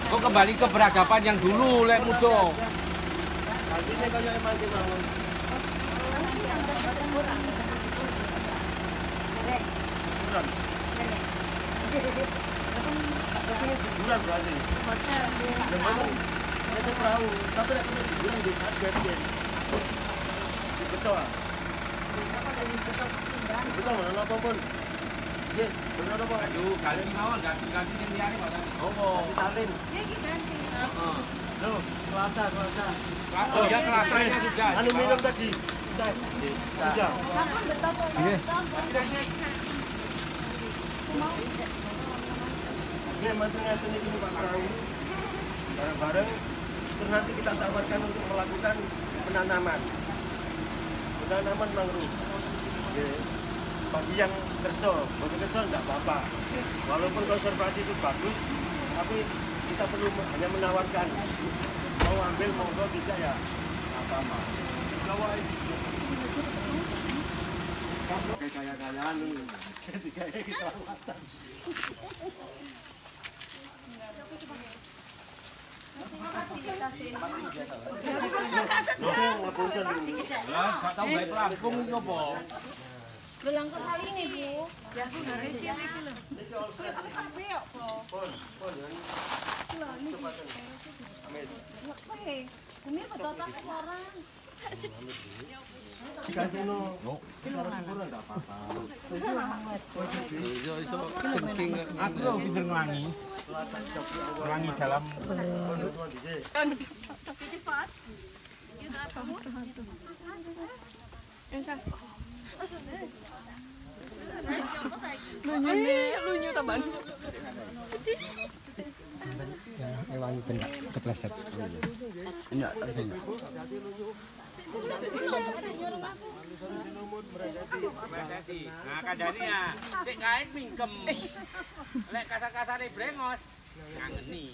Kok kembali ke peradaban yang dulu, lek mudo. Artinya kaya emang mawon. Kurang. Hiburan berarti. Memang itu perahu, tapi nek hiburan di saat dia. Betul. Betul, mana apa pun. Nggih, bener apa? Aduh, kali mawon ganti yang liyane Pak. Oh. Salin. Iki ganti. Heeh. Loh, kelasa. Oh ya kelasnya sudah. Anu minum tadi. Sudah. Sampun betapa. Nggih. Nggih, mantun ngaten iki Pak Perahu. Bareng-bareng terus nanti kita tawarkan untuk melakukan penanaman mangrove. Nggih. Bagi yang kerso, enggak apa-apa. Walaupun konservasi itu bagus, tapi kita perlu hanya menawarkan. Mau ambil monggo, tidak ya apa-apa. Kayak-kayak nih. Ketika kita lawatan. Lah, gak tahu bae pelampung iki apa. Belangkut kali ini, Bu. Ya, Bu, dari sini iki lho. Sampai kok, Po. Pon. Lho, ini. Oke. Bumi betul tak sekarang. Dikasih no. Enggak apa-apa. Iso cengking. Aku kok pinter nglangi. Nglangi dalam Lunyu tambahan. Ewangi kena kepleset. Enggak, enggak. Meseti. Nah, kandhane ya sik kae mingkem. Lek kasar-kasare brengos ngangeni.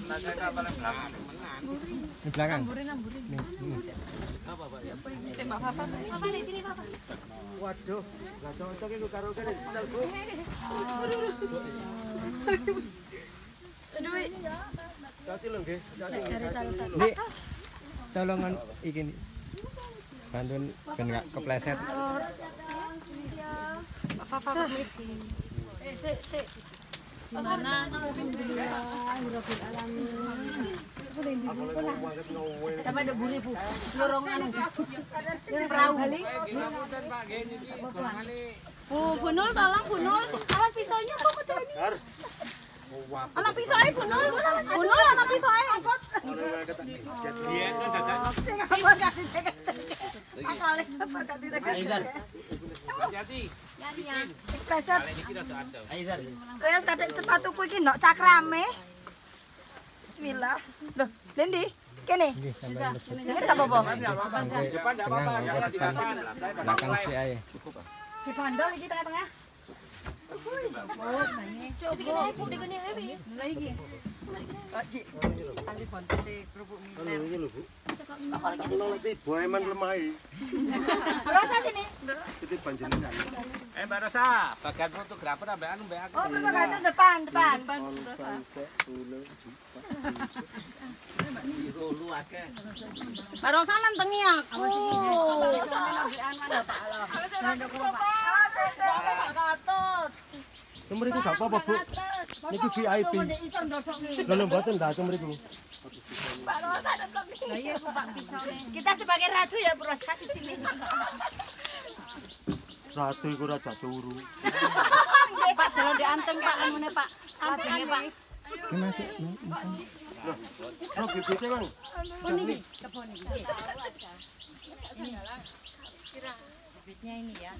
Nasa kapal belakang menan. Di belakang. Apa, Pak? Waduh, enggak cocok iku karo kene. Aduh. Cati lho nggih. Dik, tolongan iki nih. Bantuin ben gak kepleset. Fafa permisi. Sik. Gimana? Alhamdulillahirabbil alamin. Sampai ada buri, Bu. Lorongan. Perahu. Ngapunten Pak, nggih niki golongane. Bu Nul, tolong Bu Nul. Awas pisaunya kok ketemu. Anak pisaunya Bu Nul. Bu Nul anak pisaunya angkot. Biyen kan dadak hati. Pleset. Kali niki rada adem. Wes kadek sepatuku iki ndok cakrame. Bismillah. Loh, Lendi, kene. Nggih, sampeyan lebet. Ini enggak apa-apa. Sampai tengah nggak depan. Belakang si ae. Di bandol iki tengah-tengah. Coba ibu dikene hewe. Mulai iki. Anu iki lho, Bu. Kalau nanti boeman lemai. Rasa sini. Itu panjenengan. Mbak Rosa, bagian fotografer ambek anu mbek aku. Oh, betul kan depan. Lu akeh. Barosan nentengi aku. Mriku gak apa-apa, Bu. Niki VIP. Lho mboten dah mriku. Kita sebagai ratu ya, Bu Rosa di sini. Ratu iku raja turu. Nggih, Pak, dalam dianteng Pak amune Pak. Antenge Pak. Masih. Bro, bibitnya, Bang. Ini kebon ini. Bibitnya ini ya.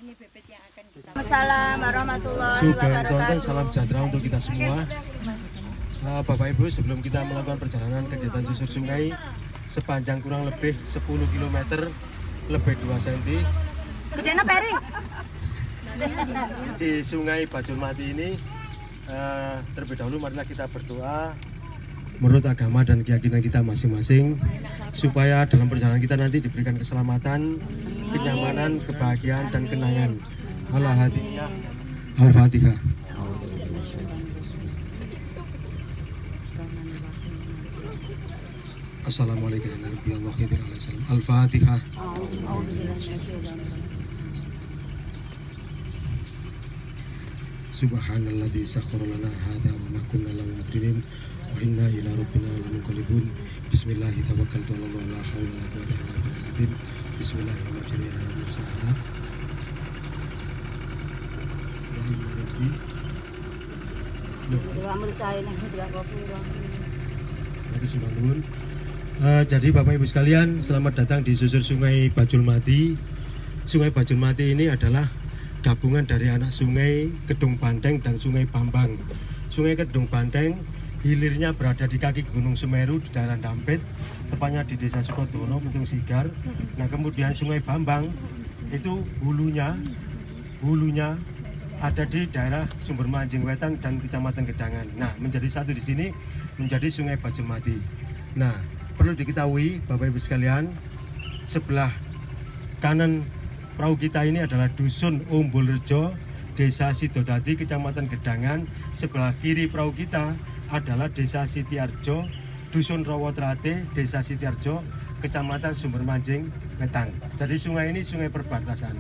Ini bibit yang akan kita. Assalamualaikum warahmatullahi Sugeng wabarakatuh. sonten, salam sejahtera untuk kita semua. Bapak Ibu, sebelum kita melakukan perjalanan kegiatan susur sungai sepanjang kurang lebih 10 km lebih 2 cm Gedene piring. di Sungai Bajul Mati ini, terlebih dahulu marilah kita berdoa menurut agama dan keyakinan kita masing-masing supaya dalam perjalanan kita nanti diberikan keselamatan, kenyamanan, kebahagiaan dan kenangan. Al-Fatihah. Assalamualaikum warahmatullahi wabarakatuh. Al-Fatihah. Subhanalladzi sakhkhara lana hadza wa ma kunna lahu muqrinin wa inna ila rabbina lamunqalibun. Bismillahirrahmanirrahim. Tawakkaltu 'ala Allah la haula wa la quwwata illa billah. Bismillahirrahmanirrahim. Jadi Bapak Ibu sekalian, selamat datang di susur Sungai Bajulmati. Sungai Bajulmati ini adalah gabungan dari anak sungai Kedung Banteng dan Sungai Bambang. Sungai Kedung Banteng hilirnya berada di kaki Gunung Semeru di daerah Dampit, tepatnya di Desa Sukodono, Petung Sigar. Nah, kemudian Sungai Bambang itu hulunya ada di daerah Sumber Manjing Wetan dan Kecamatan Gedangan. Nah, menjadi satu di sini menjadi Sungai Bajulmati. Nah, perlu diketahui Bapak Ibu sekalian, sebelah kanan perahu kita ini adalah Dusun Umbulrejo, Desa Sidodadi, Kecamatan Gedangan. Sebelah kiri perahu kita adalah Desa Sitiarjo, Dusun Rawotrate, Desa Sitiarjo, Kecamatan Sumber Manjing Wetan. Jadi sungai ini sungai perbatasan.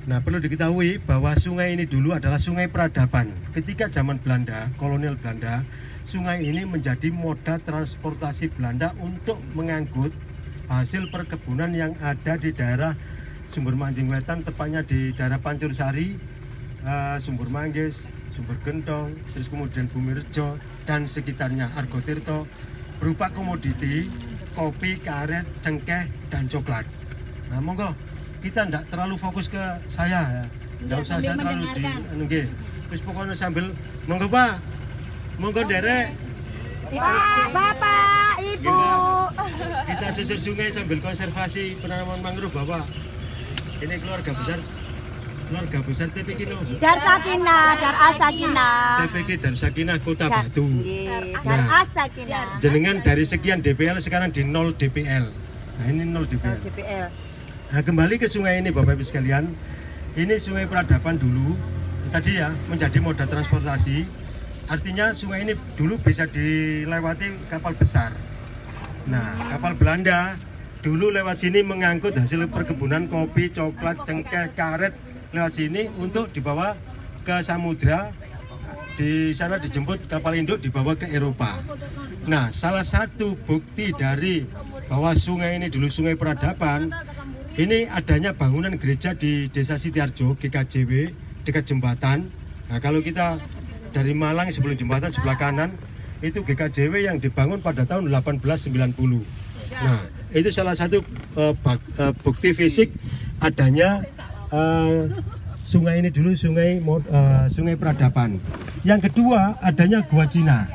Nah, perlu diketahui bahwa sungai ini dulu adalah sungai peradaban. Ketika zaman Belanda, kolonial Belanda, sungai ini menjadi moda transportasi Belanda untuk mengangkut hasil perkebunan yang ada di daerah Sumber Manjing Wetan, tepatnya di daerah Pancursari, Sumber Manggis, Sumber Gentong, terus kemudian Bumirejo dan sekitarnya, Argotirto, berupa komoditi kopi, karet, cengkeh, dan coklat. Nah, monggo kita tidak terlalu fokus ke saya ya, tidak usah saya terlalu di terus pokoknya sambil monggo Pak, monggo derek Pak, Bapak, Ibu. Kita susur sungai sambil konservasi penanaman mangrove Bapak. Ini keluarga besar TPK no. Dar Sakinah, Dar As-Sakinah. TPK Dar Sakinah Kota Batu. Dar As-Sakinah. Jenengan dari sekian DPL sekarang di 0 DPL. Nah, ini 0 DPL. Nah, kembali ke sungai ini Bapak Ibu sekalian, ini sungai peradaban dulu, tadi ya menjadi moda transportasi, artinya sungai ini dulu bisa dilewati kapal besar. Nah, kapal Belanda dulu lewat sini mengangkut hasil perkebunan kopi, coklat, cengkeh, karet lewat sini untuk dibawa ke samudra, di sana dijemput kapal induk dibawa ke Eropa. Nah, salah satu bukti dari bahwa sungai ini dulu sungai peradaban, ini adanya bangunan gereja di Desa Sitiarjo, GKJW, dekat jembatan. Nah, kalau kita dari Malang sebelum jembatan sebelah kanan, itu GKJW yang dibangun pada tahun 1890. Nah, itu salah satu bukti fisik adanya sungai ini dulu sungai peradaban. Yang kedua, adanya Gua Cina.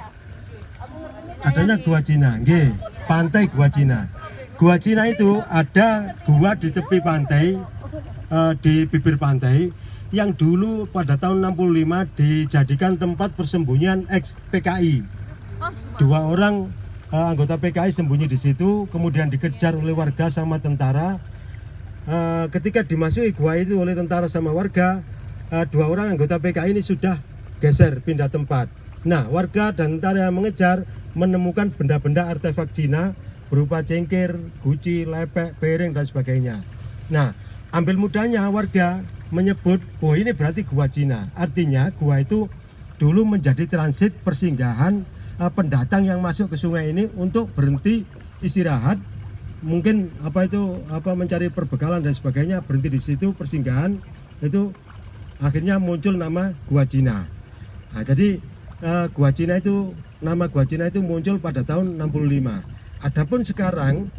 Nggih, pantai Gua Cina. Gua Cina itu ada gua di tepi pantai, di bibir pantai, yang dulu pada tahun 65 dijadikan tempat persembunyian ex-PKI. 2 orang anggota PKI sembunyi di situ, kemudian dikejar oleh warga sama tentara. Ketika dimasuki gua itu oleh tentara sama warga, 2 orang anggota PKI ini sudah geser, pindah tempat. Nah, warga dan tentara yang mengejar menemukan benda-benda artefak Cina berupa cengkir, guci, lepek, piring, dan sebagainya. Nah, ambil mudahnya warga menyebut, oh ini berarti gua Cina. Artinya gua itu dulu menjadi transit persinggahan pendatang yang masuk ke sungai ini untuk berhenti istirahat, mungkin mencari perbekalan dan sebagainya, berhenti di situ persinggahan. Itu akhirnya muncul nama Gua Cina. Nah, jadi nama Gua Cina itu muncul pada tahun 65. Adapun sekarang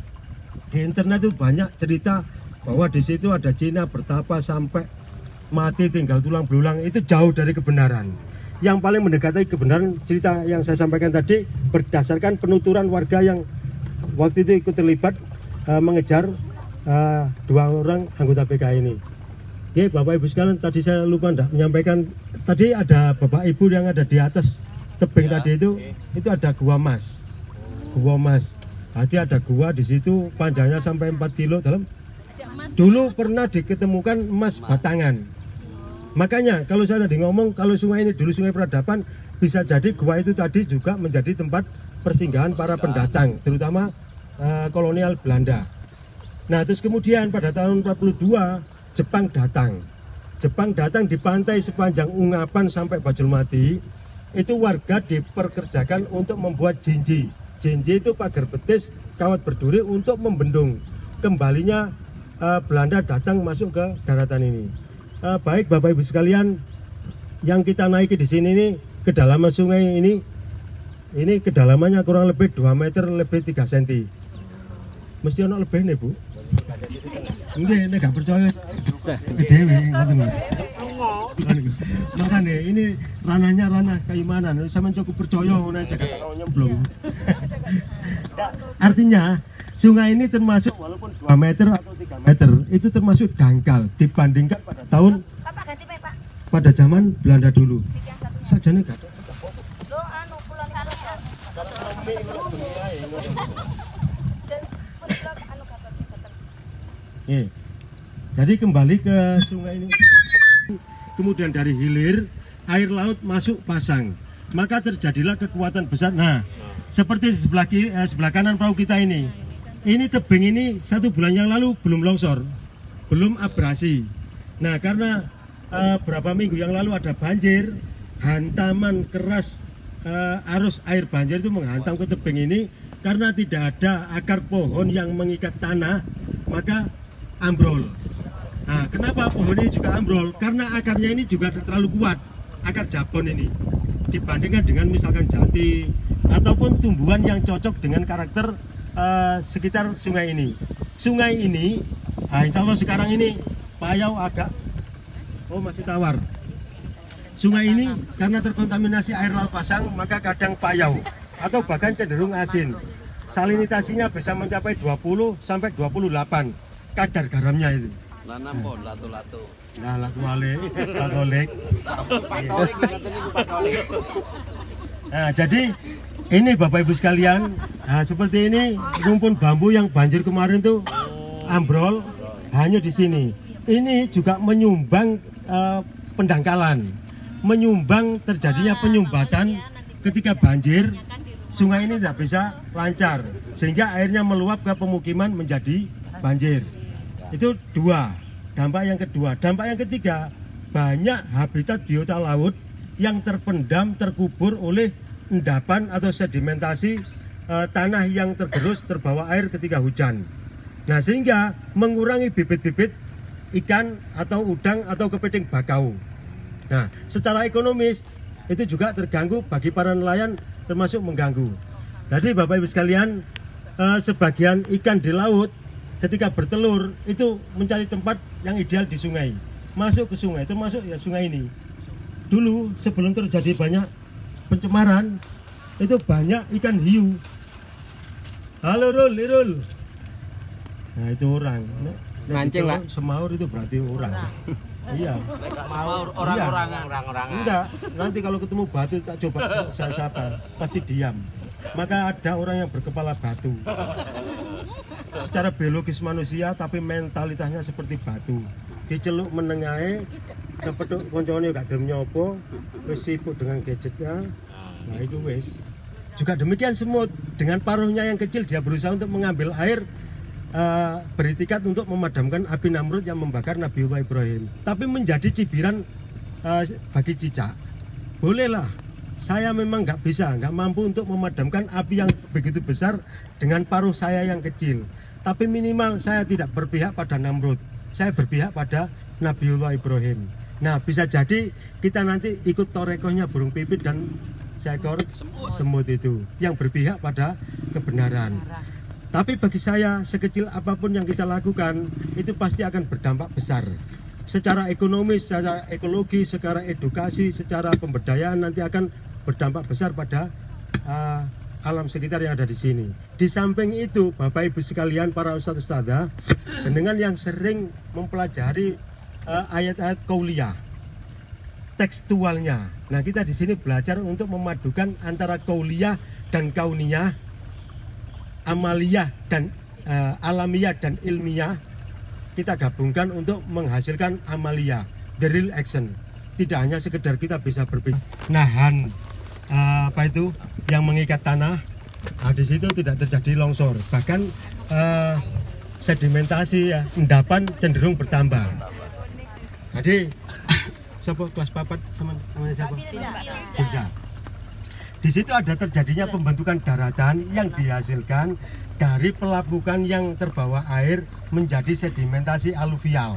di internet itu banyak cerita bahwa di situ ada Cina bertapa sampai mati tinggal tulang belulang. Itu jauh dari kebenaran. Yang paling mendekati kebenaran cerita yang saya sampaikan tadi berdasarkan penuturan warga yang waktu itu ikut terlibat mengejar 2 orang anggota PKI ini. Oke, Bapak Ibu sekalian, tadi saya lupa enggak menyampaikan, tadi ada Bapak Ibu yang ada di atas tebing tadi itu ada Gua Mas. Jadi ada gua di situ panjangnya sampai 4 kilo dalam. Dulu pernah diketemukan emas batangan. Makanya kalau saya tadi ngomong kalau sungai ini dulu sungai peradaban, bisa jadi gua itu tadi juga menjadi tempat persinggahan para pendatang, terutama kolonial Belanda. Nah, terus kemudian pada tahun 42 Jepang datang. Jepang datang di pantai sepanjang Ungapan sampai Bajulmati. Itu warga diperkerjakan untuk membuat jinji. Jinji itu pagar betis kawat berduri untuk membendung kembalinya Belanda datang masuk ke daratan ini. Baik Bapak Ibu sekalian, yang kita naiki di sini ini kedalaman sungai ini kedalamannya kurang lebih 2 meter lebih 3 cm. Mesti ono lebih nih Bu. Enggak, gak percaya. Dewe, makanya ini ranahnya ranah keimanan. Sama cukup percaya ngono aja kata nyemplung. Artinya sungai ini termasuk walaupun 2 meter atau 3 meter itu termasuk dangkal dibandingkan pada tahun pada zaman Belanda dulu. Sajane gak. Jadi kembali ke sungai ini, kemudian dari hilir air laut masuk pasang, maka terjadilah kekuatan besar. Nah, seperti di sebelah kanan perahu kita ini tebing ini 1 bulan yang lalu belum longsor, belum abrasi. Nah, karena berapa minggu yang lalu ada banjir, hantaman keras arus air banjir itu menghantam ke tebing ini. Karena tidak ada akar pohon yang mengikat tanah, maka ambrol. Nah, kenapa pohon ini juga ambrol? Karena akarnya ini juga terlalu kuat, akar jabon ini, dibandingkan dengan misalkan jati ataupun tumbuhan yang cocok dengan karakter sekitar sungai ini. Sungai ini, insya Allah sekarang ini payau agak, masih tawar. Sungai ini karena terkontaminasi air laut pasang, maka kadang payau atau bahkan cenderung asin. Salinitasinya bisa mencapai 20 sampai 28 kadar garamnya itu. Latu-latu. Nah, latu-lek. Nah, jadi ini Bapak Ibu sekalian, nah, seperti ini rumpun bambu yang banjir kemarin tuh ambrol hanya di sini. Ini juga menyumbang pendangkalan, menyumbang terjadinya penyumbatan ketika banjir. Sungai ini tidak bisa lancar sehingga airnya meluap ke pemukiman menjadi banjir. Itu 2 dampak yang kedua. Dampak yang ketiga, banyak habitat biota laut yang terpendam, terkubur oleh endapan atau sedimentasi tanah yang tergerus terbawa air ketika hujan. Nah, sehingga mengurangi bibit-bibit ikan atau udang atau kepiting bakau. Nah, secara ekonomis itu juga terganggu bagi para nelayan, termasuk mengganggu. Jadi Bapak Ibu sekalian, sebagian ikan di laut ketika bertelur itu mencari tempat yang ideal di sungai, masuk ke sungai, termasuk ya sungai ini. Dulu sebelum terjadi banyak pencemaran itu banyak ikan hiu. Halo Rul. Nah, itu orang. Mancing lah. Semaur itu berarti orang. Iya. Semaur orang-orangan. Enggak, nanti kalau ketemu batu tak coba saya sapa, pasti diam. Maka ada orang yang berkepala batu. Secara biologis manusia tapi mentalitasnya seperti batu. Diceluk menengahe, kepethuk koncone gak gelem nyopo, wis sibuk dengan gadgetnya. Nah, itu wis. Juga demikian semut, dengan paruhnya yang kecil dia berusaha untuk mengambil air, beritikat untuk memadamkan api Namrud yang membakar Nabiullah Ibrahim. Tapi menjadi cibiran bagi cicak. Bolehlah, saya memang nggak mampu untuk memadamkan api yang begitu besar dengan paruh saya yang kecil. Tapi minimal saya tidak berpihak pada Namrud, saya berpihak pada Nabiullah Ibrahim. Nah, bisa jadi kita nanti ikut torekohnya burung pipit dan seekor semut itu yang berpihak pada kebenaran. Tapi bagi saya, sekecil apapun yang kita lakukan, itu pasti akan berdampak besar. Secara ekonomi, secara ekologi, secara edukasi, secara pemberdayaan nanti akan berdampak besar pada alam sekitar yang ada di sini. Di samping itu, Bapak Ibu sekalian, para ustadz-ustadzah, dengan yang sering mempelajari ayat-ayat qauliyah, tekstualnya. Nah, kita di sini belajar untuk memadukan antara qauliyah dan kauniyah, amaliyah dan alamiah dan ilmiah, kita gabungkan untuk menghasilkan amaliyah, the real action. Tidak hanya sekedar kita bisa berpikir nahan apa itu yang mengikat tanah, Nah, di situ tidak terjadi longsor, bahkan sedimentasi ya, endapan cenderung bertambah. Jadi siapa kelas papat sama namanya siapa? Firza. Di situ ada terjadinya pembentukan daratan yang dihasilkan dari pelapukan yang terbawa air menjadi sedimentasi aluvial.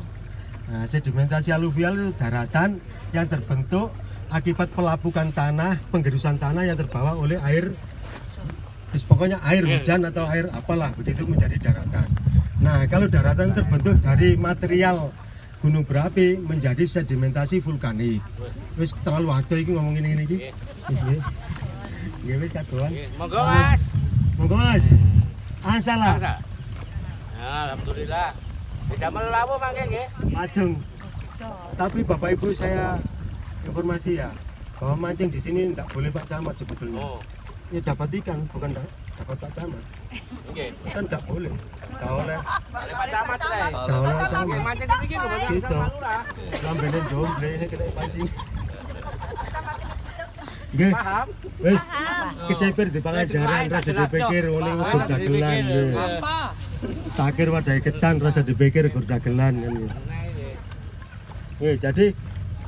Nah, sedimentasi aluvial itu daratan yang terbentuk akibat pelapukan tanah, penggerusan tanah yang terbawa oleh air, pokoknya air hujan atau air apalah, begitu menjadi daratan. Nah, kalau daratan terbentuk dari material gunung berapi menjadi sedimentasi vulkanik. Wis terlalu waktu iki ngomongin ini iki. Nggih wis kadoan. Monggo Mas. Monggo Mas. Salah. Alhamdulillah. Tidak melawu mangke nggih. Ajeng. Tapi Bapak Ibu saya informasi ya, bahwa mancing di sini tidak boleh Pak Camat sebetulnya. Oh. Ya dapat ikan bukan dapat Pak Camat. Nggih. Kan tidak boleh. Gak oleh. Oleh Pak Camat saya. Gak oleh Pak Camat. Mancing iki lho Mas. Gitu. Lambene jomble ini kena pancing. Nggih. Paham? Wis keceper di pangajaran rasa dipikir ngene ukur dagelan. Apa? Takir wadai ketan rasa dipikir ukur dagelan kan. Jadi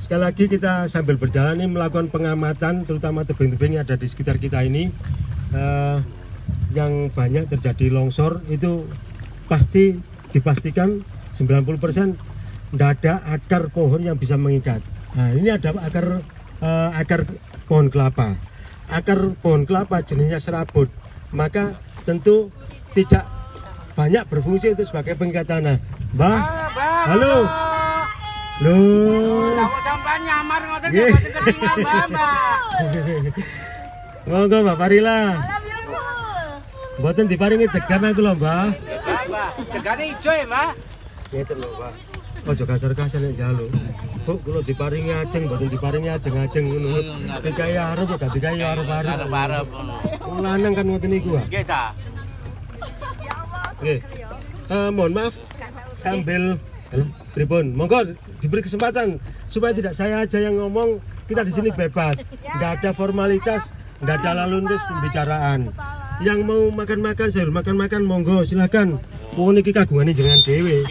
sekali lagi kita sambil berjalan ini melakukan pengamatan terutama tebing-tebing yang ada di sekitar kita ini yang banyak terjadi longsor itu pasti dipastikan 90% tidak ada akar pohon yang bisa mengikat. Nah ini ada akar pohon kelapa. Akar pohon kelapa jenisnya serabut, maka tentu tidak banyak berfungsi itu sebagai pengikat tanah. Mbah, halo. Loh. Kamu sampai nyamar ngoten kok ketingan Mbak. Monggo Mbak Parila. Mboten diparingi degan aku lho, Mbah. Mbak, degane ijo ya, Mbak. Ngeten lho, Mbah. Ojo kasar-kasar nek njaluk. Bu, kula diparingi ajeng, mboten diparingi ajeng-ajeng ngono. Dikai arep kok gak dikai arep-arep. Arep-arep ngono. Lanang kan ngoten niku, ah. Nggih ta. Nggih. Mohon maaf sambil pripun? Monggo diberi kesempatan supaya tidak saya aja yang ngomong, kita di sini bebas, nggak ada formalitas, nggak ada lalu lintas pembicaraan. Yang mau makan-makan, saya makan-makan, monggo silakan. Oh niki kagungane jenengan dhewe.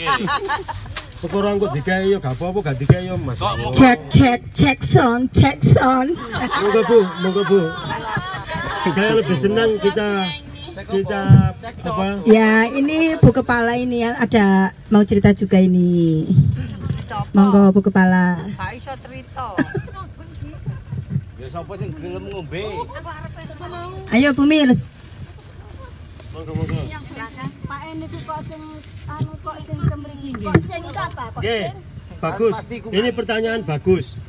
Pokoknya angkut dikai yo gak apa-apa, gak dikai yo Mas. Cek sound. Monggo Bu. Saya lebih senang kita apa? Ya ini Bu Kepala ini yang ada mau cerita juga ini. Monggo Bu Kepala. Gak iso cerita. Ya sapa sing gelem ngombe? Ayo Bu Mil. Monggo. Pak niku kok sing kok sing kemriki nggih. Kok sing iki apa? Oke, bagus. Ini pertanyaan bagus.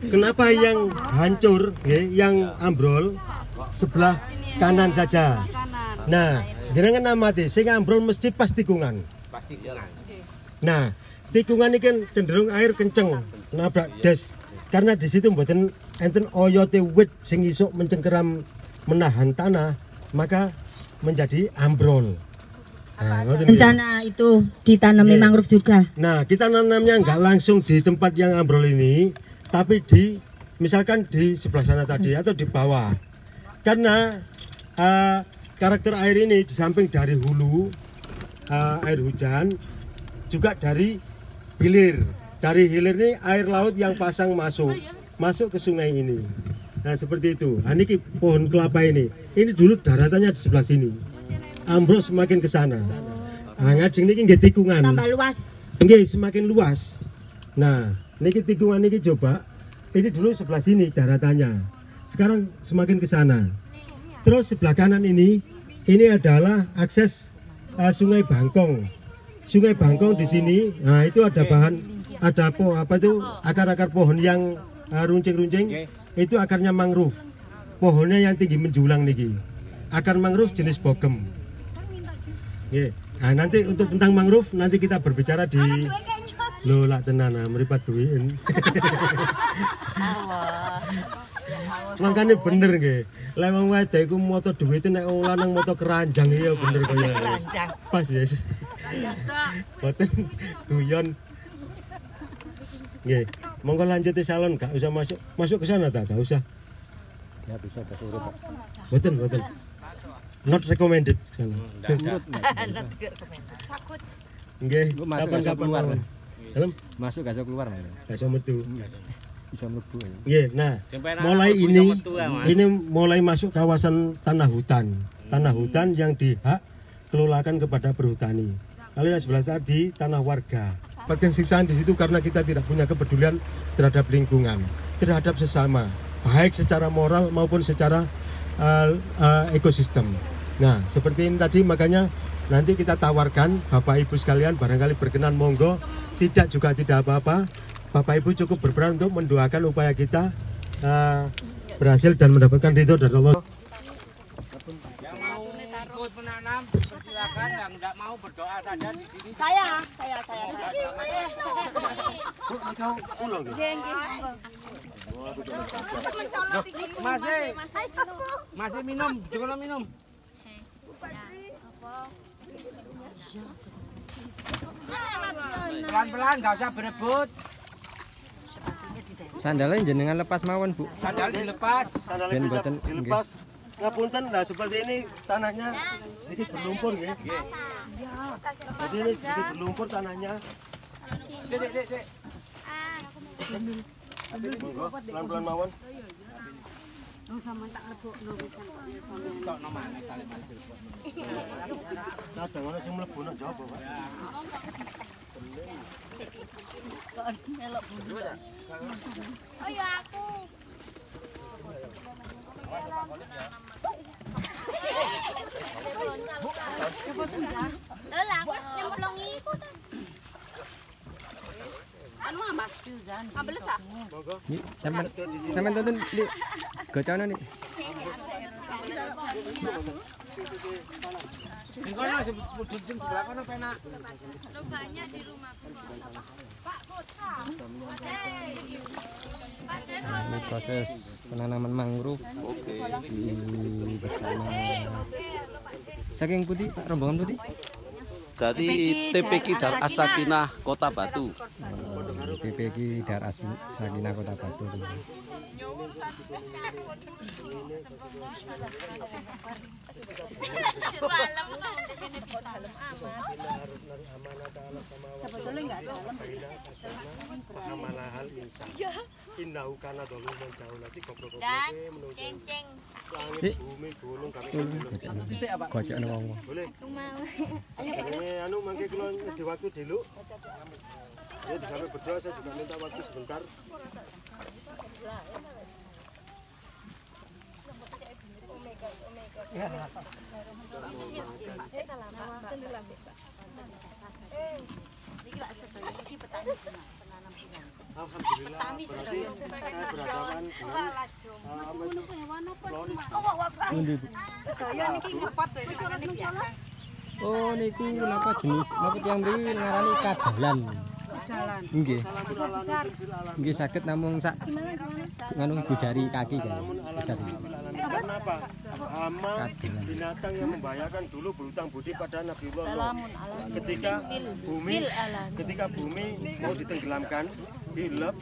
Kenapa yang hancur, yang ambrol sebelah kanan saja? Nah, jenengan amati, sing ambrol mesti pas tikungan. Pasti jalan. Nah, tikungan ini kan cenderung air kenceng, nabrak des. Karena di situ mboten enten oyote wit sing iso mencengkeram menahan tanah, maka menjadi ambrol. Nah, Rencana itu ditanami mangrove juga. Nah, kita nanamnya nggak langsung di tempat yang ambrol ini, tapi misalkan di sebelah sana tadi atau di bawah. Karena karakter air ini di samping dari hulu air hujan, juga dari hilir. Dari hilir ini air laut yang pasang masuk ke sungai ini. Nah seperti itu. Nah, ini pohon kelapa ini dulu daratannya di sebelah sini. Ambrol semakin ke sana. Nah, ngajeng niki nggih tikungan. Tambah luas. Nggih, semakin luas. Nah, niki tikungan niki coba. Ini dulu sebelah sini daratannya. Sekarang semakin ke sana. Terus sebelah kanan ini adalah akses Sungai Bangkong. Sungai Bangkong di sini. Nah, itu ada akar-akar pohon yang runcing-runcing. Itu akarnya mangrove. Pohonnya yang tinggi menjulang niki. Akar mangrove jenis bogem. Nggih. Nah, nanti untuk tentang mangrove nanti kita berbicara di lak tenan mripat duwin. Makanya bener nggih. Lek wong wedok iku moto duwite nek wong lanang moto keranjang ya bener kaya. Pas ya. Boten guyon. Nggih. Monggo lanjut di salon, gak usah masuk ke sana ta, gak usah. Ya bisa kesurup. Boten. not recommended sana. Takut. Nggih, Masuk gak iso kapan-kapan keluar. mawon. Dalam Masuk gak iso keluar. gak iso metu. Bisa mlebu. Nggih, nah mulai ini mulai masuk kawasan tanah hutan. Tanah hutan yang dihak kelolakan kepada perhutani. Kalau yang sebelah tadi tanah warga. Bagian siksaan di situ karena kita tidak punya kepedulian terhadap lingkungan, terhadap sesama, baik secara moral maupun secara ekosistem. Nah, seperti ini tadi makanya nanti kita tawarkan Bapak Ibu sekalian barangkali berkenan monggo, tidak juga tidak apa-apa. Bapak Ibu cukup berperan untuk mendoakan upaya kita berhasil dan mendapatkan ridho dari Allah. Yang mau ikut menanam silakan, yang enggak mau berdoa saja di sini. Saya. Kau pulang gitu. Masih minum, jangan minum. Pelan-pelan, nggak usah berebut. Sandalnya jenengan lepas mawon, Bu. Sandal dilepas. Sandalnya Ben bisa boten, dilepas. Ngapunten lah seperti ini tanahnya sedikit berlumpur ya. Jadi ini sedikit berlumpur tanahnya. Dek. Monggo, pelan-pelan mawon. Nah, jangan sing mlebu nang jaba, Pak. Oh ya aku. Lah aku nyemplungi iku ta. Anu Mas Duzan. Ambil sak. Nih, sampean tonton di gocana nih. Di kono sing sebelah kono penak. Lo banyak di rumahku. Pak Kota. Ini proses penanaman mangrove di bersama saking putih, Pak, rombongan putih. Dari TPQ Dar As-Sakinah Kota Batu. TPQ Dar As-Sakinah Kota Batu. Innahu kana dzaluman jahulati goblok-goblok menunggu. Ceng-ceng. Langit bumi gunung kami. Gocekno wong. Boleh. Ini anu mangke kula di waktu dulu. Ya sampai berdoa saya juga minta waktu sebentar. Alhamdulillah berarti saya berhadapan dengan Oh niku napa jenis napa tiyang mriki ngarani kadalan. Nggih. Nggih saged namung sak nganu gujari kaki kan. Bisa. Karena apa? Hama binatang yang membahayakan dulu berhutang budi pada Nabiullah Nuh. Ketika bumi mau ditenggelamkan, hilap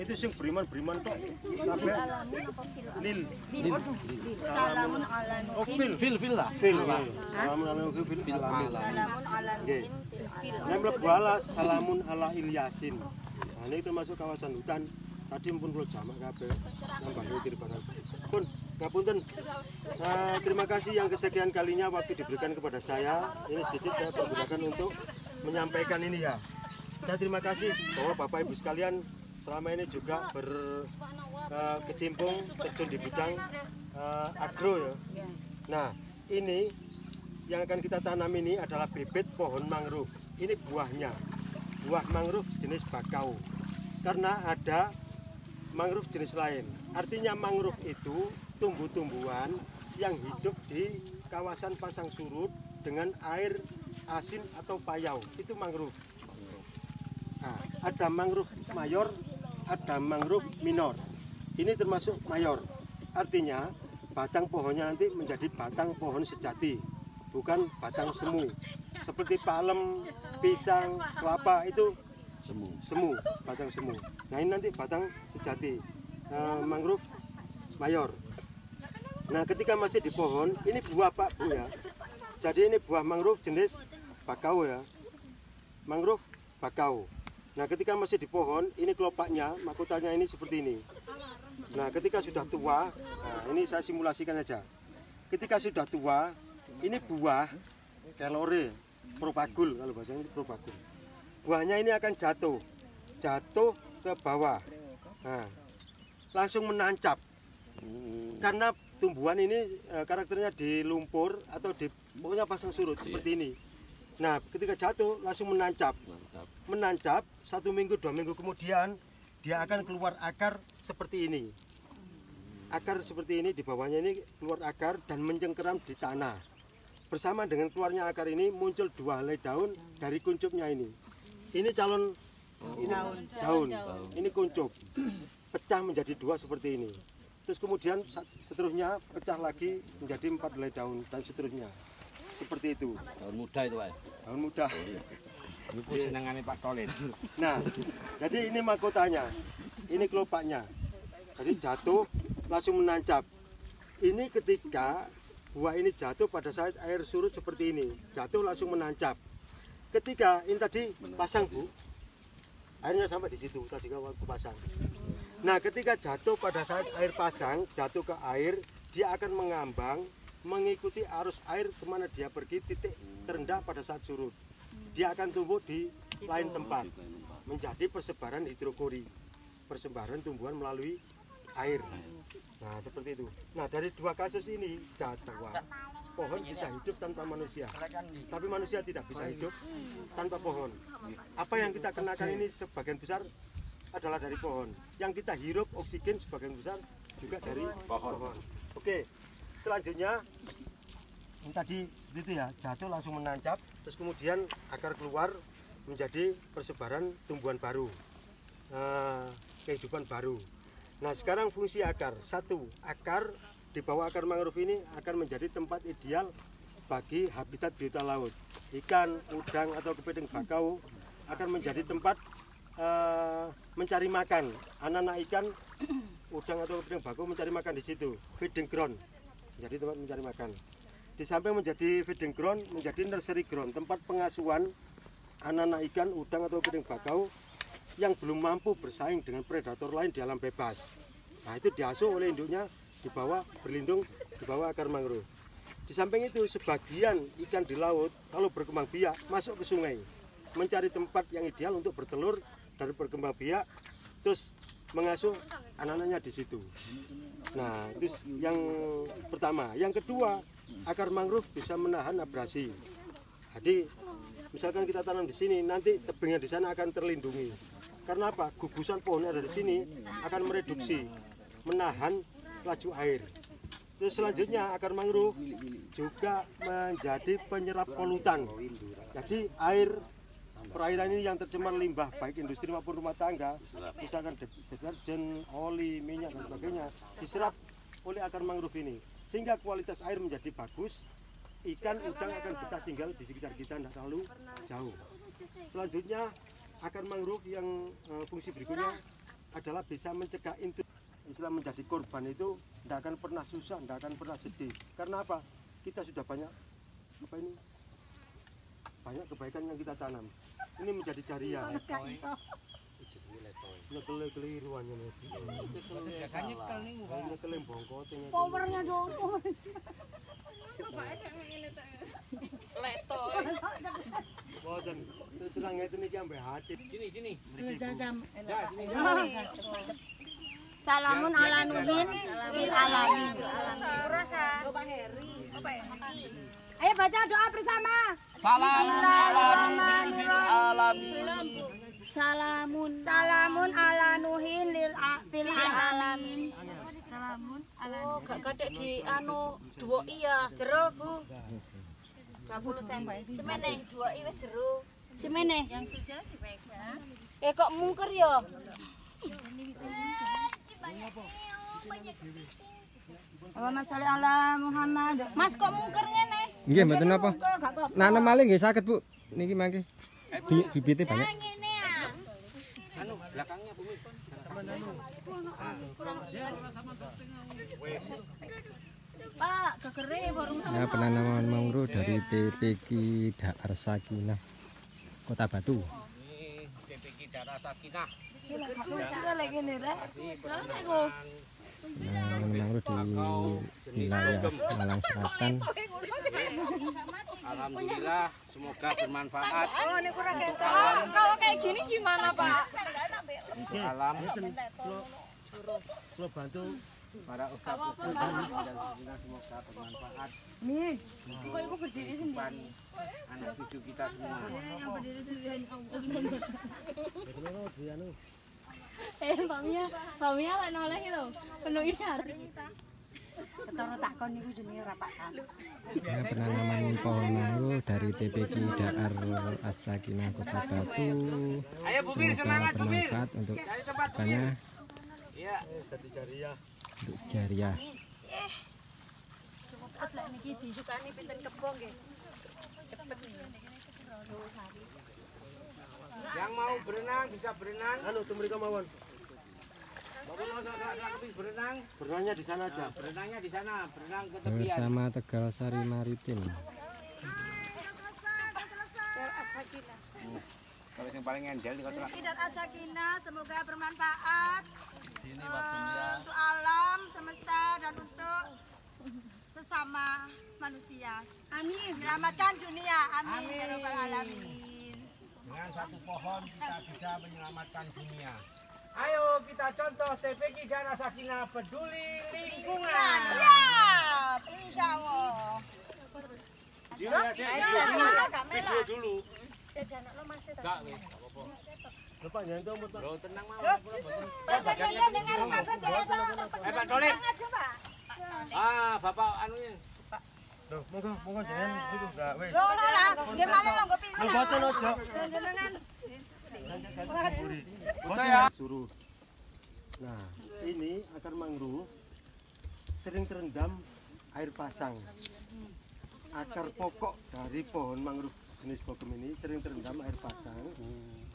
itu sing beriman tok kabeh lil Salamun ala nuhin. fil lah salamun ala nuhin fil alamin Salamun ala nggih nuhin. nek mlebu ala salamun ala Ilyasin. Nah ini termasuk kawasan hutan. Tadi pun kula jamak kabeh nambah witir barang. Pun ngapunten. Terima kasih yang kesekian kalinya waktu diberikan kepada saya. Ini sedikit saya pergunakan untuk menyampaikan ini ya. Saya terima kasih bahwa Bapak Ibu sekalian selama ini juga berkecimpung terjun di bidang agro ya. Nah ini yang akan kita tanam ini adalah bibit pohon mangrove. Ini buahnya, buah mangrove jenis bakau. Karena ada mangrove jenis lain. Artinya mangrove itu tumbuh-tumbuhan yang hidup di kawasan pasang surut dengan air asin atau payau. Itu mangrove. Nah, ada mangrove mayor, ada mangrove minor. Ini termasuk mayor. Artinya batang pohonnya nanti menjadi batang pohon sejati, bukan batang semu. Seperti palem, pisang, kelapa itu semu, batang semu. Nah ini nanti batang sejati, mangrove mayor. Nah, ketika masih di pohon, ini buah Pak Bu ya. Jadi ini buah mangrove jenis bakau ya. Mangrove bakau. Nah, ketika masih di pohon, ini kelopaknya, mahkotanya ini seperti ini. Nah, ketika sudah tua, nah ini saya simulasikan aja. Ketika sudah tua, ini buah kelore, propagul kalau bahasanya propagul. Buahnya ini akan jatuh ke bawah. Nah, langsung menancap. Karena tumbuhan ini karakternya di lumpur atau di pokoknya pasang surut seperti ini. Nah, ketika jatuh langsung menancap. Menancap 1 minggu 2 minggu kemudian dia akan keluar akar seperti ini. Akar seperti ini, di bawahnya ini keluar akar dan mencengkeram di tanah. Bersama dengan keluarnya akar ini muncul 2 helai daun dari kuncupnya ini. Ini calon daun. Ini kuncup. Pecah menjadi 2 seperti ini. Terus kemudian seterusnya pecah lagi menjadi 4 helai daun dan seterusnya. Seperti itu. Daun muda itu, Pak. Daun muda. Itu senangannya Pak Tolin. Nah, jadi ini mahkotanya. Ini kelopaknya. Jadi jatuh langsung menancap. Ini ketika buah ini jatuh pada saat air surut seperti ini. Jatuh langsung menancap. Ketika ini tadi pasang, Bu. Airnya sampai di situ tadi waktu pasang. Nah, ketika jatuh pada saat air pasang, jatuh ke air, dia akan mengambang, mengikuti arus air kemana dia pergi, titik terendah pada saat surut. Dia akan tumbuh di lain tempat, menjadi persebaran hidrokori, persebaran tumbuhan melalui air. Nah, seperti itu. Nah, dari 2 kasus ini, jatuh pohon bisa hidup tanpa manusia, tapi manusia tidak bisa hidup tanpa pohon. Apa yang kita kenakan ini sebagian besar adalah dari pohon. Yang kita hirup oksigen sebagian besar juga dari pohon. Oke, selanjutnya ini tadi itu ya, jatuh langsung menancap, terus kemudian akar keluar menjadi persebaran tumbuhan baru, kehidupan baru. Nah, sekarang fungsi akar. 1, akar di bawah akar mangrove ini akan menjadi tempat ideal bagi habitat biota laut. Ikan, udang atau kepiting bakau akan menjadi tempat mencari makan. Anak-anak ikan, udang atau kepiting bakau mencari makan di situ. Feeding ground, menjadi tempat mencari makan. Di samping menjadi feeding ground, menjadi nursery ground, tempat pengasuhan anak-anak ikan, udang atau kepiting bakau yang belum mampu bersaing dengan predator lain di alam bebas. Nah, itu diasuh oleh induknya di bawah, berlindung di bawah akar mangrove. Di samping itu, sebagian ikan di laut kalau berkembang biak masuk ke sungai, mencari tempat yang ideal untuk bertelur dari berkembang biak, terus mengasuh anak-anaknya di situ. Nah, itu yang pertama. Yang kedua, akar mangrove bisa menahan abrasi. Jadi, misalkan kita tanam di sini, nanti tebingnya di sana akan terlindungi. Karena apa? Gugusan pohon yang ada di sini akan mereduksi, menahan laju air. Terus selanjutnya akar mangrove juga menjadi penyerap polutan. Jadi perairan ini yang tercemar limbah baik industri maupun rumah tangga, misalkan deterjen, oli, minyak dan sebagainya, diserap oleh akar mangrove ini. Sehingga kualitas air menjadi bagus, ikan, udang akan betah tinggal di sekitar kita, tidak terlalu jauh. Selanjutnya akar mangrove yang fungsi berikutnya adalah bisa mencegah istilah menjadi korban itu tidak akan pernah susah, tidak akan pernah sedih. Karena apa? Kita sudah banyak kebaikan yang kita tanam. Ini menjadi jariah. Powernya dong. Leto. Boten, terus terang itu niki ambek hati. Sini. Salamun ala nuhin fil alamin. Ayo baca doa bersama. Salamun ala nuhin fil alamin. Oh, gak kadek di duwoki ya. Jero, Bu. 20 sen. Semene duwoki wis jero. Semene yang sudah dipegang. Kok mungker ya? Allahumma sholli ala Muhammad. Mas kok mungker ngene? Nggih, mboten napa. Nanem malih nggih saged, Bu. Niki mangke. Bibite banyak. Belakangnya Bumi. Ya, penanaman mangrove dari TPQ Daar Sakinah Kota Batu. Ini TPQ Daar Sakinah. Penanaman mangrove di wilayah Malang Selatan. Alhamdulillah, semoga bermanfaat. Oh, ini kurang kalau kayak gini gimana, Pak? Alam. Kalau bantu para ustadz dan semoga bermanfaat. Nih, kok aku berdiri sendiri. Anak cucu kita semua. Yang berdiri sendiri hanya Allah. Pak Mia lek noleh lho. Penuh isyarat. Ketara takon niku jenenge rapakan. Ya, penanaman pohon mangrove dari TPQ Daar Sakinah Kota Batu. Ayo Bubir, Semoga semangat Bubir. bermanfaat untuk Cari tempat Bubir. banyak Iya. Tadi jariah. untuk jariah. Cepet lek niki disukani pinten kebong nggih. Cepet nih. Yang mau berenang bisa berenang. Anu tuh mereka mawon. Bapak mau saudara berenang. Berenangnya di sana aja. Berenangnya di sana, berenang ke tepian. Bersama Tegal Sari Maritim. Kalau yang paling endel di kota. Tidak Sakinah, semoga bermanfaat untuk alam semesta dan untuk sesama manusia. Amin. Menyelamatkan dunia. Amin. Ya Rabbal Alamin. Dengan satu pohon kita bisa menyelamatkan dunia. Ayo kita contoh TPQ Daar Sakinah peduli lingkungan. Siap, insya Allah. Video dulu. Enggak, wis. Lupa nyanyi motor. Bro, tenang mau. Bagian dengan bagus Pak Tolik. Ah, Bapak anunya. Loh, monggo jangan dulu enggak wis. Loh, lah, gimana lo nggak bisa? Boten aja. Jenengan. Boten ya. Suruh. Nah, ini akar mangrove sering terendam air pasang. Akar pokok dari pohon mangrove jenis bogem ini sering terendam air pasang.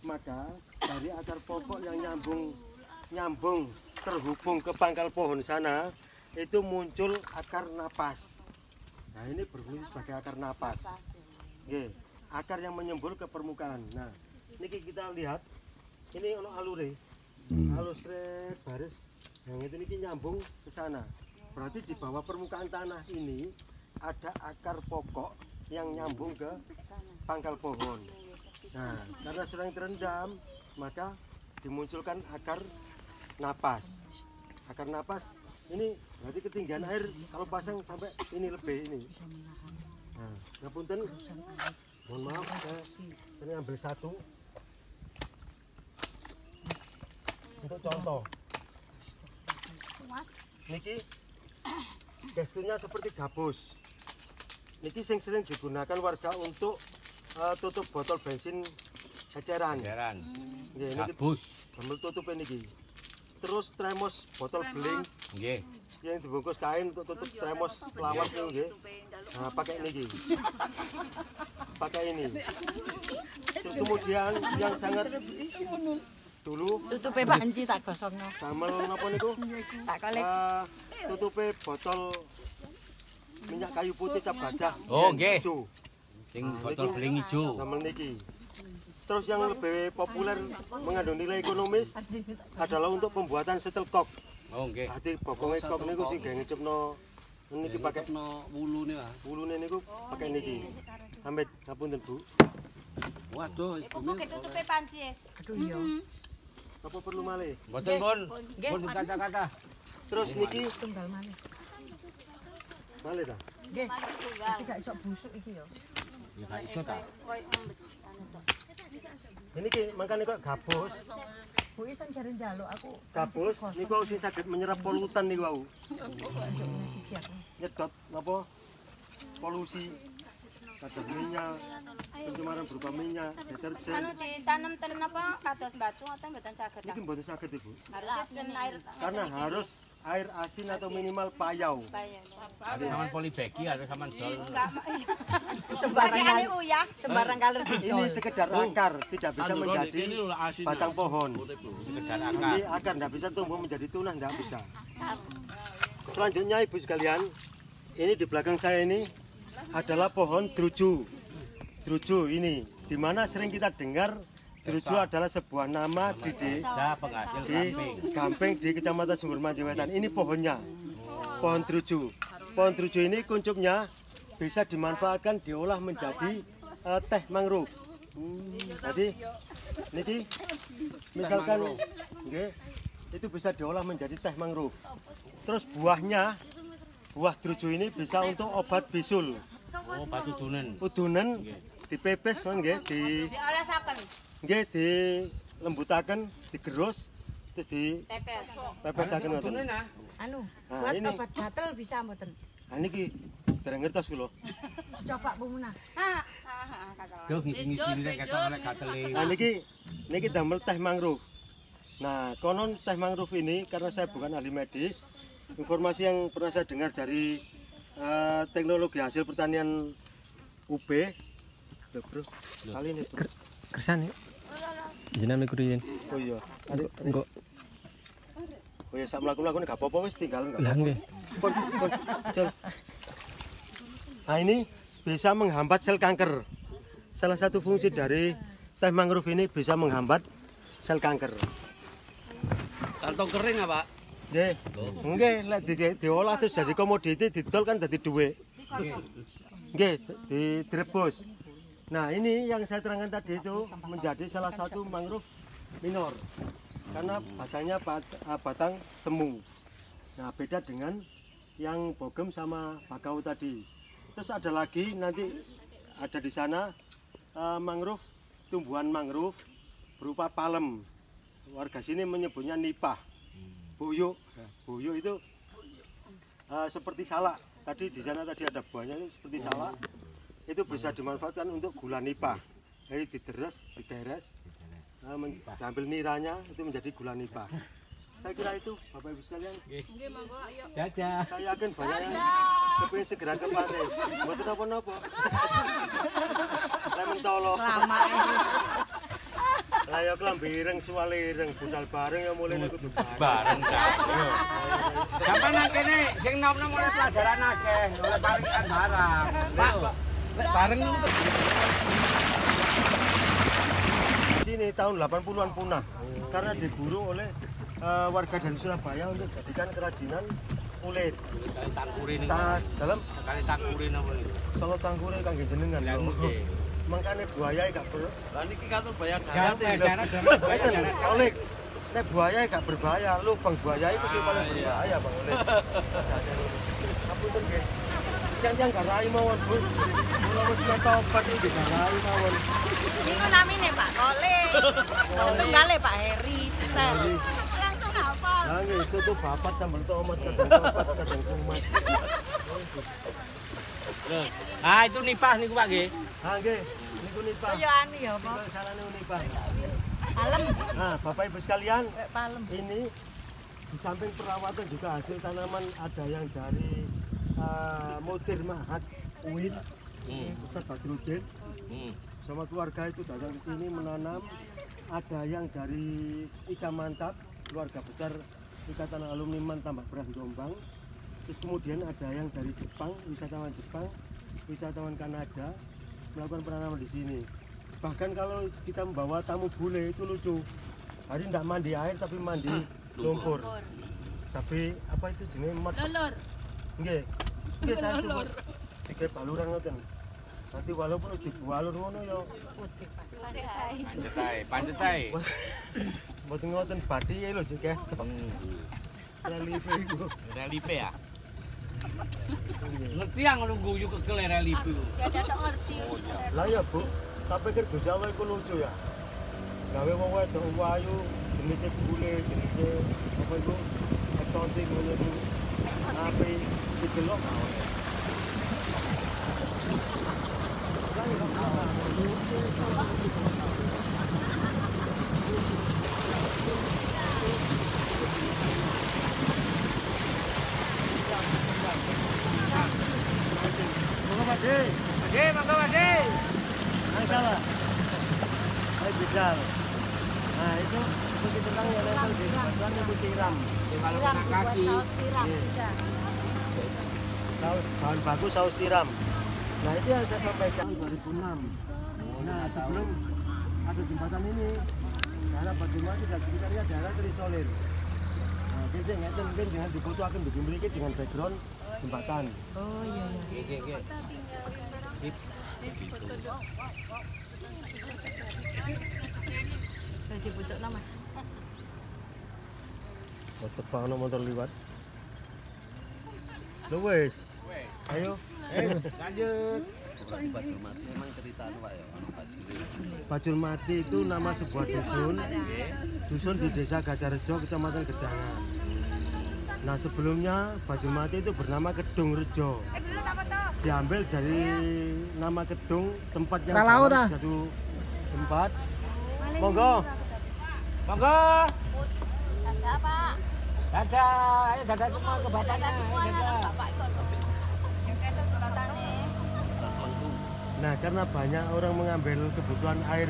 Maka dari akar pokok yang nyambung terhubung ke pangkal pohon sana itu muncul akar napas. Nah, ini berfungsi sebagai akar napas. Oke, akar yang menyembul ke permukaan. Nah, ini kita lihat, ini ono alure, alus baris, yang itu ini nyambung ke sana. Berarti di bawah permukaan tanah ini ada akar pokok yang nyambung ke pangkal pohon. Nah, karena sering terendam, maka dimunculkan akar napas. Akar napas ini berarti ketinggian air kalau pasang sampai ini lebih ini. Nah, ngapunten, mohon maaf, saya ambil satu untuk contoh. Niki gesturnya seperti gabus. Niki sering digunakan warga untuk tutup botol bensin eceran. Jaran. Nggih, niki Gabus. gamel tutup niki. Terus tremos botol beling Nggih. yang dibungkus kain untuk tutup tremos lawas itu nggih. Nah, pakai niki. Pakai ini. Terus kemudian yang sangat dulu Tutupe panci tak gosongno. damel napa niku? Tak kolek. Tutupe botol minyak kayu putih cap gajah. Oh, nggih. Hijau. Sing botol beling ijo. Damel niki. Terus yang lebih populer mengandung nilai ekonomis adalah untuk pembuatan setelkok. Oh, nggih. Dadi bokonge kok niku sing gawe ngecupno niki pakai wulune lah. wulune niku pakai niki. Amit ngapunten Bu. Waduh, Iku tutupe panci es. Aduh iya. Apa perlu malih? Mboten pun. Pun kata-kata. Terus niki tunggal malih. Malih ta? Nggih. Gak iso busuk iki ya. Ya gak iso ta. Ini ki makane kok gabus. Bu isan jare njaluk aku. Gabus niku sing saged menyerap polutan niku wau. Nyedot napa? Polusi. Kados minyak, pencemaran berupa minyak, deterjen. Anu ditanam ten apa kados batu ngoten mboten saged. Niki mboten saged Ibu. Harus ten air. Karena harus air asin atau minimal payau. Ada saman polybagi, ada saman dol. Sembarang uyah, sembarang kalur. Ini sekedar akar, tidak bisa menjadi batang pohon. Sekedar akar. Jadi akar tidak bisa tumbuh menjadi tunas, tidak bisa. Selanjutnya Ibu sekalian, ini di belakang saya ini adalah pohon druju. Druju ini, di mana sering kita dengar druju adalah sebuah nama di Gampeng di Kecamatan Sumber Manjing Wetan. Ini pohonnya, pohon druju. Pohon druju ini kuncupnya bisa dimanfaatkan diolah menjadi teh mangrove. Jadi, niki misalkan, nggih, itu bisa diolah menjadi teh mangrove. Terus buahnya, buah druju ini bisa untuk obat bisul. Oh, batu udunen. Udunen dipepes nggih, nggih dilembutaken, digerus terus dipepesaken ngoten. Anu, Nah, buat ini. obat gatel bisa mboten? Nah niki bareng ngertos kula. Coba Bu Munah. Duh, ngisi-ngisi nek ketok oleh gatele. Nah niki damel teh mangrove. Nah, konon teh mangrove ini karena saya bukan ahli medis, informasi yang pernah saya dengar dari teknologi hasil pertanian UB. Loh, Bro. Kali ini, Bro. Kersan ya. Jenengan mikir yen. Oh iya. Engko Oh iya, sak mlaku-mlaku gak apa-apa wis tinggal enggak. lah nggih. Pun, Jol. Nah, ini bisa menghambat sel kanker. Salah satu fungsi dari teh mangrove ini bisa menghambat sel kanker. Kantong kering apa? Nggih. Nggih, lek diolah terus jadi komoditi didol kan dadi dhuwit. Nggih, direbus. Nah, ini yang saya terangkan tadi itu menjadi salah satu mangrove minor. Karena batangnya batang semu. Nah, beda dengan yang bogem sama bakau tadi. Terus ada lagi nanti ada di sana mangrove, tumbuhan mangrove berupa palem. Warga sini menyebutnya nipah. Buyuk. Buyuk itu seperti salak. Tadi di sana tadi ada buahnya itu seperti salak. Itu bisa dimanfaatkan untuk gula nipah. Jadi dideres, diberes, diambil niranya itu menjadi gula nipah. Saya kira itu Bapak Ibu sekalian. Nggih, monggo ayo. Dadah. Saya yakin banyak yang kepingin segera ke pantai. Mboten napa-napa. Lah mentolo. Lama ini. Lah ya klambi ireng suwale ireng budal bareng ya mulai kudu Bareng ta. Sampai nang kene sing nom-nom oleh pelajaran akeh, oleh paringan barang. Pak, lek bareng niku sini tahun 80-an punah karena diburu oleh warga dari Surabaya untuk jadikan kerajinan kulit. kali tangkure niku. Tas dalam Kali tangkure napa niku? solo tangkure kangge jenengan. Lah nggih. Mangkane buaya gak Lah niki kantor bayar Jangan darat. Ngeten, Olik. Nek buaya gak berbahaya, lubang buaya itu sing paling berbahaya, Bang Olik. Apunten nggih. Yang garai mawon, Bu. Kula wis tobat iki garai mawon. Niku namine Pak Kole. Setunggale Pak Heri Sitel. Langsung hafal. Lah nggih, itu bapat sambel tomat kadang tobat kadang kumat. Ah, itu nipah niku Pak nggih. Ha nggih, niku nipah. Ya anu ya apa? Salane nipah. Palem. Nah, Bapak Ibu sekalian, Palem. ini di samping perawatan juga hasil tanaman ada yang dari Mutir Mahat Uin, Ustaz Badrudin, sama keluarga itu datang ke sini menanam. Ada yang dari Ika Mantap, keluarga besar Ikatan Alumni Tambak Beras Jombang. Terus kemudian ada yang dari Jepang, wisatawan Kanada melakukan penanaman di sini. Bahkan kalau kita membawa tamu bule itu lucu. Hari tidak mandi air tapi mandi lumpur. Tapi apa itu jenis lolor. Nggih. Nggih saya suka. Dike baluran ngoten. Nanti walaupun uji balur ngono ya Pancetai. mboten ngoten bathi lho jek. Relife iku. Relife ya. Ngerti yang nunggu yuk ke relife. Ya dadak ngerti. Lah ya Bu, tak pikir Gusti Allah iku lucu ya. Gawe wong wedok ayu, jenise bule, jenise apa iku? Eksotik ngono iku. Ape didelok mawon. Oke, monggo Mas. Salah. Ayo bijal. Nah itu kita terang yang nempel di batuan itu tiram. Kalau kena kaki. Saus tiram. bahan baku saus tiram. Nah itu yang saya sampaikan 2006. Nah sebelum ada jembatan ini, karena Banyumas dan sekitarnya daerah terisolir. Nah kita ngerti mungkin dengan di foto akan dimiliki dengan background jembatan. Oh iya. Jadi butuh nama. Motor motor liwat. Lo wes. Ayo. Lanjut. Bajul Mati itu nama sebuah dusun di desa Gajarejo, kecamatan Gedangan. Nah sebelumnya Bajul Mati itu bernama Kedung Rejo. Diambil dari nama Kedung, tempat yang satu tempat. Monggo. Monggo. Dadah, Pak. Dadah, ayo dadah semua ke bapaknya. Dadah semua Dadah. Bapak itu. Yang itu jembatannya. Nah karena banyak orang mengambil kebutuhan air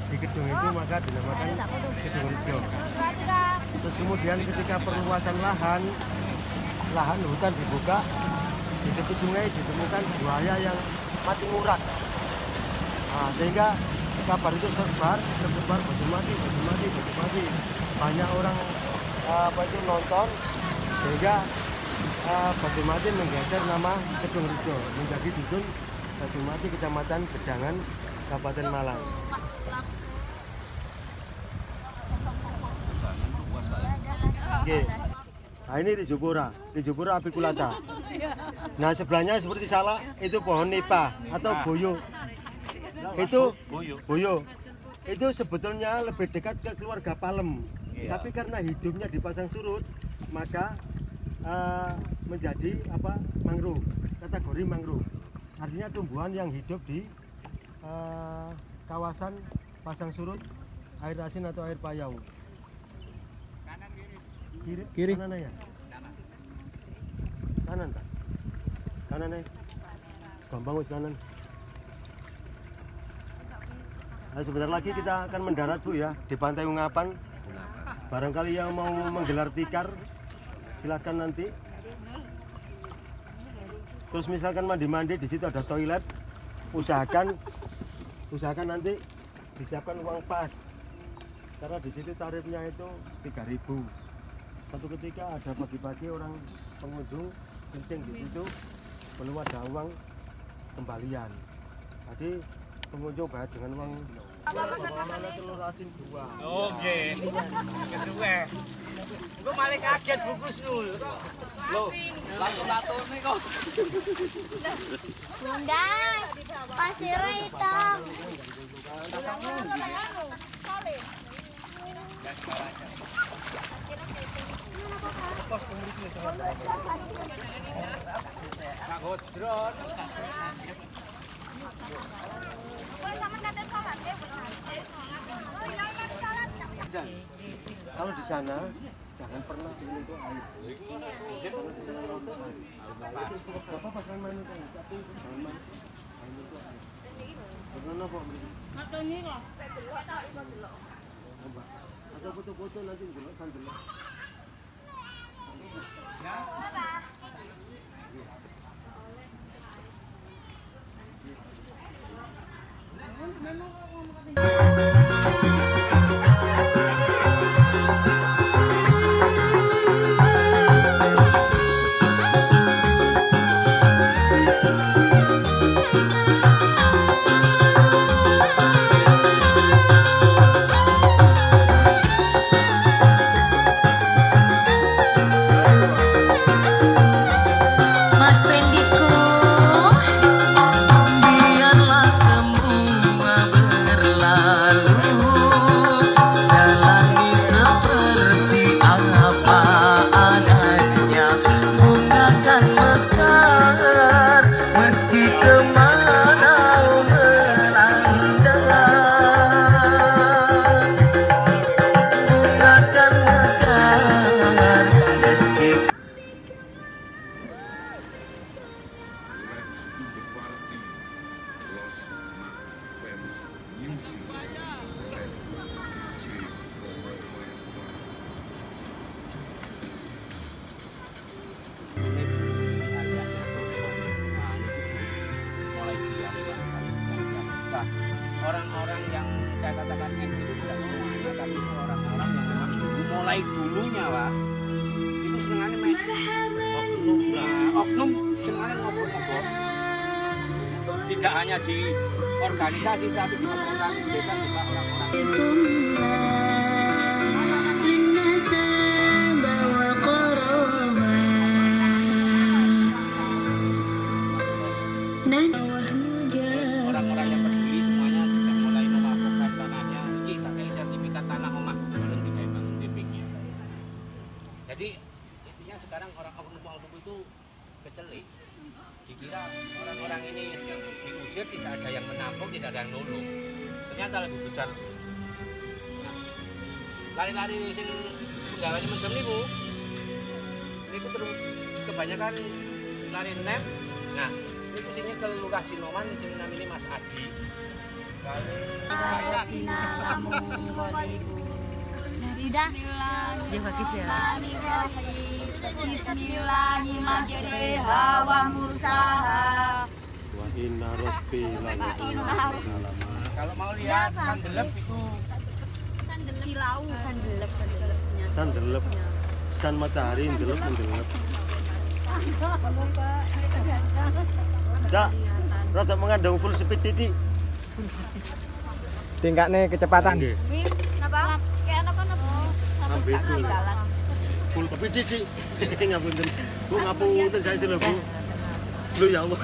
di Kedung itu maka dinamakan Kedung Rejo. Terus kemudian ketika perluasan lahan hutan dibuka, di tepi sungai ditemukan buaya yang mati ngurak. Nah, sehingga kabar itu tersebar Bajul Mati. Banyak orang nonton, sehingga Bajul Mati menggeser nama Kedung Rejo menjadi dusun Bajul Mati, Kecamatan Gedangan, Kabupaten Malang. Oke. Nah ini Rijopora apiculata. Nah sebelahnya seperti salak itu pohon nipa atau boyo. Itu boyo. Itu sebetulnya lebih dekat ke keluarga palem. Tapi karena hidupnya di pasang surut, maka menjadi mangrove, kategori mangrove. Artinya tumbuhan yang hidup di kawasan pasang surut, air asin atau air payau. Kiri. Kanan ya? Kanan tak? Kanan ya? Gampang wis kanan. Nah, sebentar lagi kita akan mendarat Bu ya di Pantai Ungapan. Barangkali yang mau menggelar tikar silakan nanti. Terus misalkan mandi-mandi di situ ada toilet, usahakan nanti disiapkan uang pas. Karena di situ tarifnya itu 3.000. Satu ketika ada pagi-pagi orang pengunjung kencing di situ, perlu ada uang kembalian. Jadi pengunjung bayar dengan uang. Telur asin 2. Oke. Kesuwe. Gue malah kaget bungkus nul. Loh, langsung atur nih kok. Bunda, pasir hitam. Kalau di sana jangan pernah menyentuh air. Kalau di sana menyentuh air. Bapak bakal main itu, tapi jangan main menyentuh air. Pernah apa? Atau ini kok. Ada foto-foto nanti dulu kan dulu. orang-orang yang saya katakan itu tidak semuanya, tapi itu orang-orang yang memang mulai dulunya Pak itu senengannya main oknum lah, oknum senengannya ngobrol-ngobrol, tidak hanya di organisasi tapi di pemerintahan desa juga orang-orang. Orang-orang yang peduli semuanya sudah mulai memakukan tanahnya. Kita pakai sertifikat tanah omah belum tidak bangun TPK. Jadi intinya sekarang orang oknum itu kecelik. Dikira orang-orang ini diusir, tidak ada yang menampung, tidak ada yang nolong. Ternyata lebih besar. Lari-lari sing pegawainya mendem niku. Niku terus kebanyakan lari nem. Nah, ini sini ke Lurah Sinoman, sini namanya Mas Adi. Kalau mau lihat sandelep itu Sandelep, san matahari, ndelep. Dak, rada mengandung full speed titik. Tingkatnya kecepatan. Napa? Kayak napa? Ambil itu. Full tapi titik. Ngapunten. Bu ngapunten saya sudah Bu. Lu ya Allah.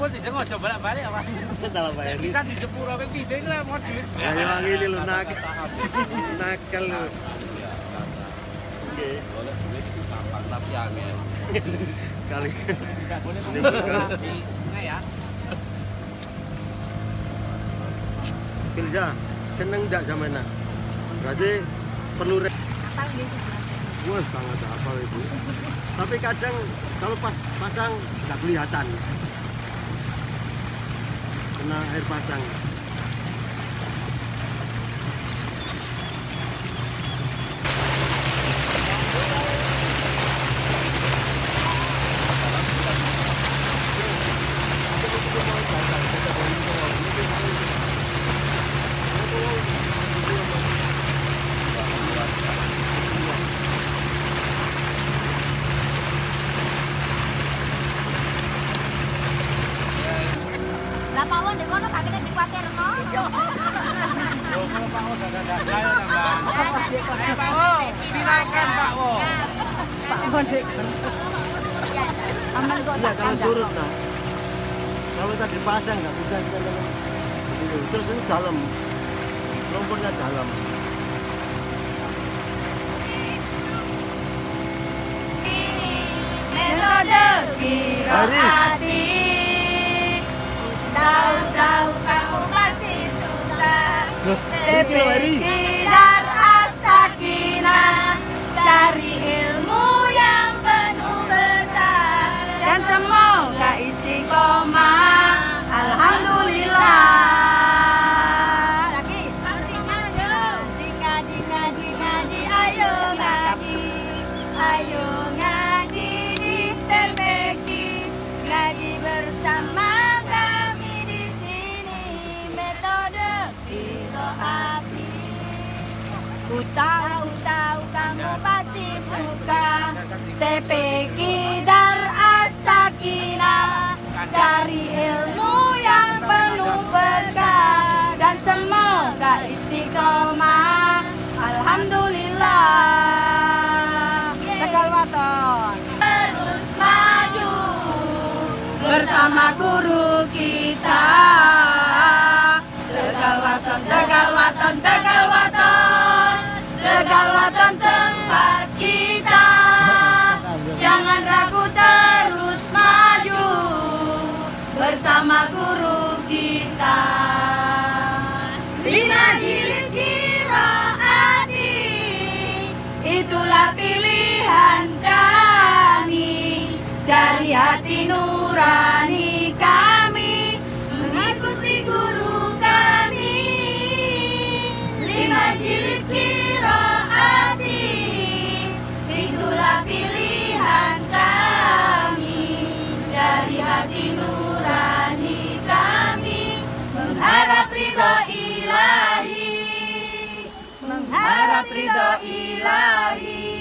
kok dijeng aja balik-balik apa? Salah Pak Heri. Bisa di sepuro kowe pindho iki lah modus. Ayo ngene lho nakal lho. Nggih. Boleh duit itu sampah tapi angel. Kali. Enggak boleh di sungai ya. Filza, seneng enggak sama Nak? Berarti perlu wah sangat apa Ibu. Tapi kadang kalau pas pasang nggak kelihatan. Kena air pasang. Lah pawon ndek kono gak kena dikuwatirno. Yo kalau Pak O dadah ayo tambah. Pak O, silakan Pak O. Pak Won ndek. Aman kok Iya kalau surut Nak. Kalau tadi pasang nggak bisa kita terus ini dalam, lumpurnya dalam. Metode Kirahati. Tahu-tahu kamu pasti suka. Ini loh Heri. Dan as-sakinah, cari ilmu yang penuh berkah dan semoga istiqomah. Alhamdulillah. Lagi. Ngaji, ayo ngaji. Ayo ngaji di TPK. Ngaji bersama kami di sini. Metode Qiraati. Ku tahu kamu pasti suka. TPK Dar As-Sakinah, cari ilmu yang penuh berkah dan semoga istiqomah. Alhamdulillah. Tegal Waton terus maju bersama guru kita. Tegal Waton, Tegal Waton, Tegal Waton, Tegal Waton tempat kita. Jangan ragu terus maju bersama guru kita. 5 jilid Qiraati, itulah pilihan kami. Dari hati nurani kami mengikuti guru kami. 5 jilid Qiraati, itulah pilihan kami. Dari hati nurani kami mengharap ridho ilahi.